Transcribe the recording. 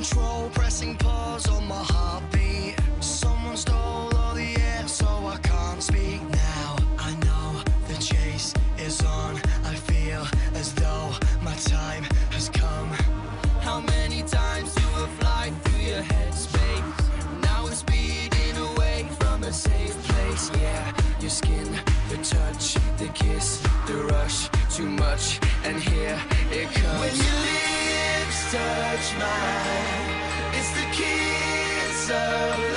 control, pressing pause on my heartbeat. Someone stole all the air, so I can't speak now. I know the chase is on. I feel as though my time has come. How many times do I fly through your headspace? Now we're speeding away from a safe place. Yeah, your skin, the touch, the kiss, the rush, too much, and here it comes. When your lips touch mine, it's the kiss of